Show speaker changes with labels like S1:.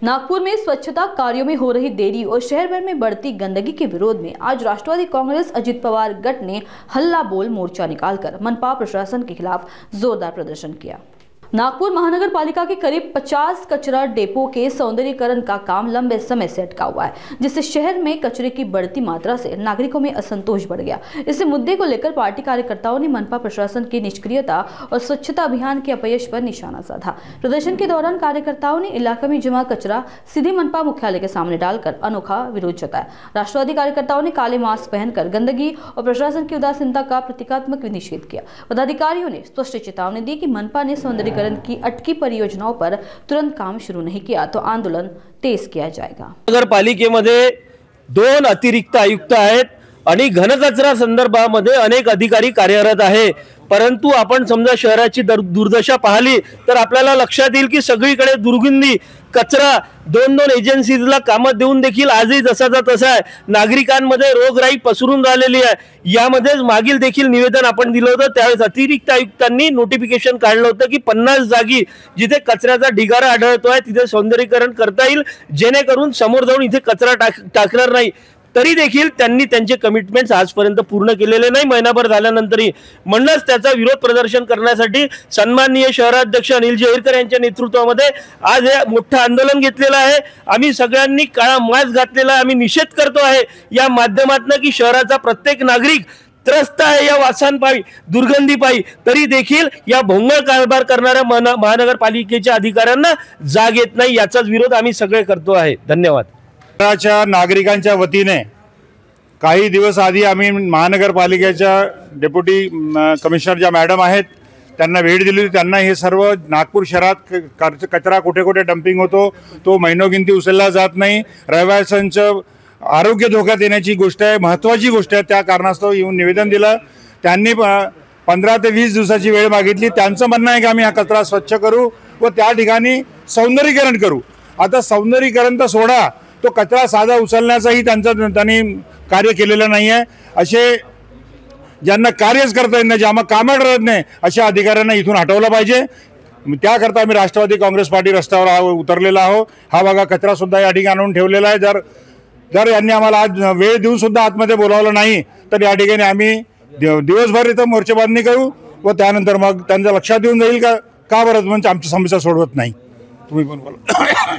S1: नागपुर में स्वच्छता कार्यों में हो रही देरी और शहर भर में बढ़ती गंदगी के विरोध में आज राष्ट्रवादी कांग्रेस अजित पवार गट ने हल्ला बोल मोर्चा निकालकर मनपा प्रशासन के खिलाफ जोरदार प्रदर्शन किया। नागपुर महानगर पालिका के करीब 50 कचरा डेपो के सौंदर्यीकरण का काम लंबे समय से अटका हुआ है, जिससे शहर में कचरे की बढ़ती मात्रा से नागरिकों में असंतोष बढ़ गया। इस मुद्दे को लेकर पार्टी कार्यकर्ताओं ने मनपा प्रशासन की निष्क्रियता और स्वच्छता अभियान के अपयश पर निशाना साधा। प्रदर्शन के दौरान कार्यकर्ताओं ने इलाके में जमा कचरा सीधे मनपा मुख्यालय के सामने डालकर अनोखा विरोध जताया। राष्ट्रवादी कार्यकर्ताओं ने काले मास्क पहनकर गंदगी और प्रशासन की उदासीनता का प्रतीकात्मक निषेध किया। पदाधिकारियों ने स्पष्ट चेतावनी दी कि मनपा ने सौंदर्यीकरण की अटकी परियोजनाओं पर तुरंत काम शुरू नहीं किया तो आंदोलन तेज किया जाएगा।
S2: नगर पालिकेमध्ये 2 अतिरिक्त आयुक्त आहेत आणि घनकचरा संदर्भामध्ये अनेक अधिकारी कार्यरत आहे, परंतु आपण समजा शहराची दुर्दशा पाहिली तर आपल्याला लक्षात येईल की सगळीकडे दुर्गंधी कचरा 2 एजन्सीजला कामात देऊन देखील आजही जसाचा तसा आहे। नागरिकांमध्ये रोगराई पसरून राहिलेली आहे। यामध्येच मागील देखील निवेदन आपण दिलं होतं, त्यावेळेस अतिरिक्त आयुक्तांनी नोटिफिकेशन काढलं होतं की 50 जागी जिथे कचऱ्याचा ढिगारा आढळतोय तिथे सौंदर्यीकरण करता येईल, जेणेकरून समोर जाऊन इथे कचरा टाकणार नाही। तरी देखील त्यांनी त्यांचे कमिटमेंट्स आजपर्यंत पूर्ण केलेले नाही। महिनाभर झाल्यानंतरही म्हणूनच त्याचा विरोध प्रदर्शन करण्यासाठी सन्माननीय शहराध्यक्ष अनिल जहीरकर यांच्या नेतृत्वामध्ये आज हे मोठं आंदोलन घेतलेलं आहे। आम्ही सगळ्यांनी काळा मास्क घातलेला आहे। आम्ही निषेध करतो आहे या माध्यमातून की शहराचा प्रत्येक नागरिक त्रस्त आहे या वासांपायी, दुर्गंधीपायी, तरी देखील या भोंगळ कारभार करणाऱ्या महानगरपालिकेच्या अधिकाऱ्यांना जाग येत नाही। याचाच विरोध आम्ही सगळे करतो आहे। धन्यवाद।
S3: शहराच्या नागरिकांच्या वतीने काही दिवस आधी आम्ही महानगरपालिकेच्या डेप्युटी कमिशनर ज्या मॅडम आहेत त्यांना भेट दिली होती। त्यांना हे सर्व नागपूर शहरात कचरा कुठे कुठे डंपिंग होतो तो महिनोगिंती उचलला जात नाही, रहिवाशांचं आरोग्य धोक्यात येण्याची गोष्ट आहे, महत्त्वाची गोष्ट आहे। त्या कारणास्तव येऊन निवेदन दिलं। त्यांनी 15 ते 20 दिवसाची वेळ मागितली। त्यांचं म्हणणं आहे की आम्ही हा कचरा स्वच्छ करू व त्या ठिकाणी सौंदर्यीकरण करू। आता सौंदर्यीकरण तर सोडा, तो कचरा साधा उचलण्याचाही त्यांनी कार्य केलेलं नाही आहे। असे ज्यांना कार्यच करता येत नाही, ज्यांना कामात राहत नाही, अशा अधिकाऱ्यांना इथून हटवलं पाहिजे। त्याकरता आम्ही राष्ट्रवादी काँग्रेस पार्टी रस्त्यावर उतरलेला आहोत। हा बघा कचरा सुद्धा या ठिकाणी आणून ठेवलेला आहे। जर यांनी आम्हाला आज वेळ देऊन सुद्धा आतमध्ये बोलावलं नाही तर या ठिकाणी आम्ही दिवसभर इथं मोर्चेबांधणी करू व त्यानंतर मग त्यांच्या लक्षात येऊन जाईल का बरं म्हणजे आमची समस्या सोडवत नाही। तुम्ही पण बोला।